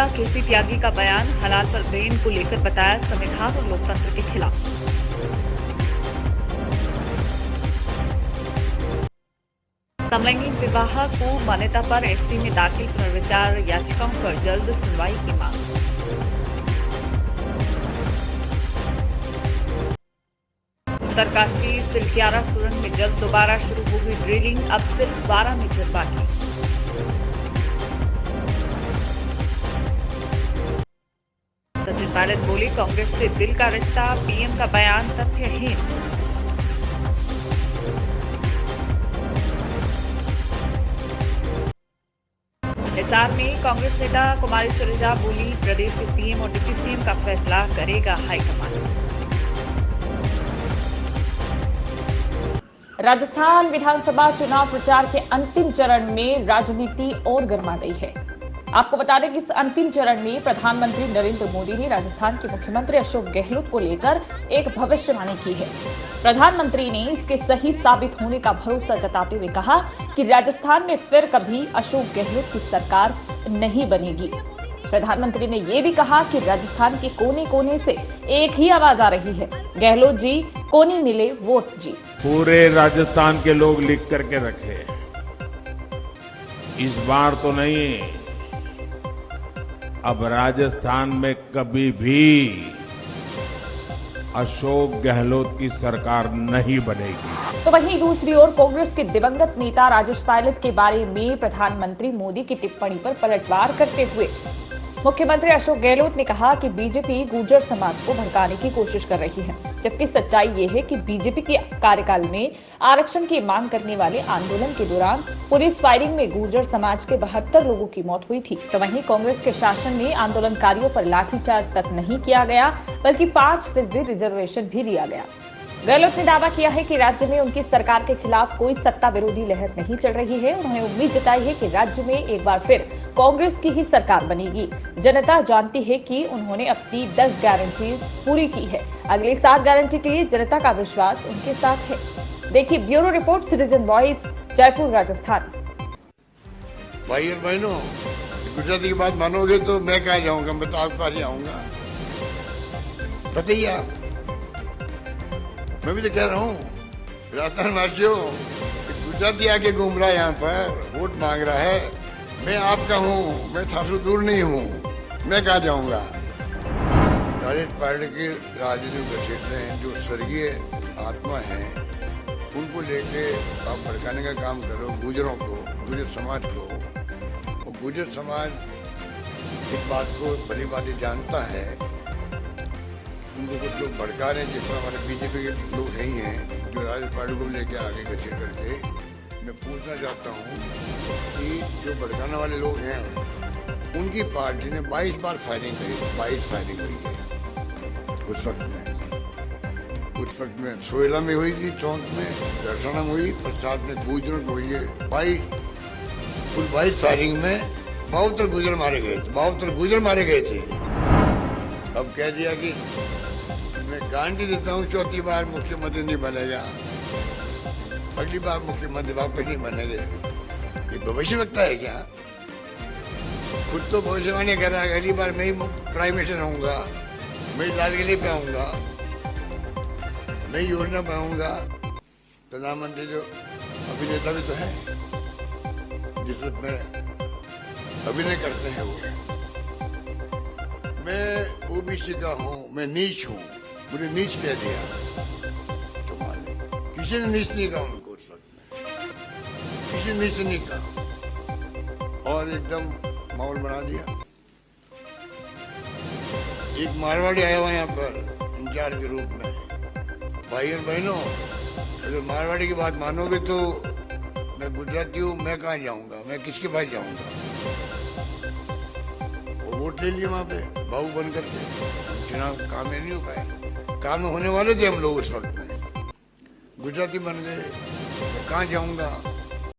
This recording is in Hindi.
नेता केसी त्यागी का बयान हलाल पर बैन को लेकर बताया संविधान और लोकतंत्र के खिलाफ। समलैंगिक विवाह को मान्यता पर एससी में दाखिल पुनर्विचार याचिकाओं पर जल्द सुनवाई की मांग। उत्तरकाशी सिलक्यारा सुरंग में जल्द दोबारा शुरू होगी ड्रिलिंग, अब सिर्फ 12 मीटर बाकी। सचिन पायलट बोले, कांग्रेस से दिल का रिश्ता, पीएम का बयान तथ्यहीन। हिसार में कांग्रेस नेता कुमारी शैलजा बोली, प्रदेश के सीएम और डिप्टी सीएम का फैसला करेगा हाईकमान। राजस्थान विधानसभा चुनाव प्रचार के अंतिम चरण में राजनीति और गर्मा गई है। आपको बता दें कि इस अंतिम चरण में प्रधानमंत्री नरेंद्र मोदी ने राजस्थान के मुख्यमंत्री अशोक गहलोत को लेकर एक भविष्यवाणी की है। प्रधानमंत्री ने इसके सही साबित होने का भरोसा जताते हुए कहा कि राजस्थान में फिर कभी अशोक गहलोत की सरकार नहीं बनेगी। प्रधानमंत्री ने यह भी कहा कि राजस्थान के कोने कोने से एक ही आवाज आ रही है, गहलोत जी कोनी मिले वोट जी। पूरे राजस्थान के लोग लिख करके रखे, इस बार तो नहीं, अब राजस्थान में कभी भी अशोक गहलोत की सरकार नहीं बनेगी। तो वहीं दूसरी ओर कांग्रेस के दिवंगत नेता राजेश पायलट के बारे में प्रधानमंत्री मोदी की टिप्पणी पर पलटवार करते हुए मुख्यमंत्री अशोक गहलोत ने कहा कि बीजेपी गुर्जर समाज को भड़काने की कोशिश कर रही है, जबकि सच्चाई ये है कि बीजेपी के कार्यकाल में आरक्षण की मांग करने वाले आंदोलन के दौरान पुलिस फायरिंग में गुर्जर समाज के 72 लोगों की मौत हुई थी। तो वहीं कांग्रेस के शासन में आंदोलनकारियों पर लाठीचार्ज तक नहीं किया गया, बल्कि 5% रिजर्वेशन भी दिया गया। गहलोत ने दावा किया है कि राज्य में उनकी सरकार के खिलाफ कोई सत्ता विरोधी लहर नहीं चल रही है। उन्होंने उम्मीद जताई है कि राज्य में एक बार फिर कांग्रेस की ही सरकार बनेगी। जनता जानती है कि उन्होंने अपनी 10 गारंटी पूरी की है। अगली 7 गारंटी के लिए जनता का विश्वास उनके साथ है। देखिए bureau report, citizen voice, Jaipur, Rajasthan. भाई और बहनों, गुजराती की बात मानोगे तो मैं कहाँ जाऊंगा, मैं तो आपके पास ही आऊंगा। बताइए आप, मैं भी तो कह रहा हूँ राजस्थान वासियों, गुजराती आके घूम रहा है यहाँ पर, वोट मांग रहा है। मैं आपका हूँ, मैं थासु दूर नहीं हूँ, मैं कहाँ जाऊंगा। राजेश पायलट के राजनीतिक घसीटते हैं, जो स्वर्गीय आत्मा है उनको लेके आप भड़काने का काम करो, गुजरों को, गुजर समाज को। और गुजर समाज इस बात को भली भांति जानता है। उनको कुछ लोग भड़का रहे हैं, जिसमें हमारे बीजेपी के लोग नहीं हैं, जो राजेश पायलट को लेके आगे घसीट करके। मैं पूछना चाहता हूँ कि जो भड़काने वाले लोग हैं, उनकी पार्टी ने 22 बार फायरिंग करी, 22 फायरिंग हुई है उस वक्त में सोयला में हुई थी, टोंक में, दर्शना में हुई, प्रसाद में, गुजरों में हुई है। 22 फायरिंग में 72 गुजर मारे गए थे, 72 गुजर मारे गए थे। अब कह दिया कि मैं गारंटी देता हूँ 4थी बार मुख्यमंत्री नहीं बनेगा, अगली बार मुख्यमंत्री वापस नहीं बनेंगे। ये भविष्य लगता है क्या? खुद तो भविष्यवाणी कर रहा है, अगली बार मैं ही प्राइम मिनिस्टर होऊंगा, मैं लाल किले पे आऊंगा, मैं योजना बनाऊंगा। प्रधानमंत्री जो अभिनेता भी तो है, जिसमें अभिनय करते हैं वो। मैं ओबीसी का हूँ, मैं नीच हूँ, मुझे नीच कह दिया। कमाल, किसी ने नीच नहीं कहा उनको उस वक्त में, किसी ने नीच नहीं कहा, और एकदम माहौल बना दिया। एक मारवाड़ी आया हुआ यहाँ पर इंचार्ज के रूप में। भाई और बहनों, अगर मारवाड़ी की बात मानोगे तो मैं गुजराती हूँ, मैं कहाँ जाऊंगा, मैं किसके पास जाऊंगा। वो वोट ले लिए वहां पे भाऊ बन करके, चुनाव काम में नहीं हो पाए। काम में होने वाले थे हम लोग उस वक्त में, गुजराती बन गए, मैं कहाँ जाऊंगा।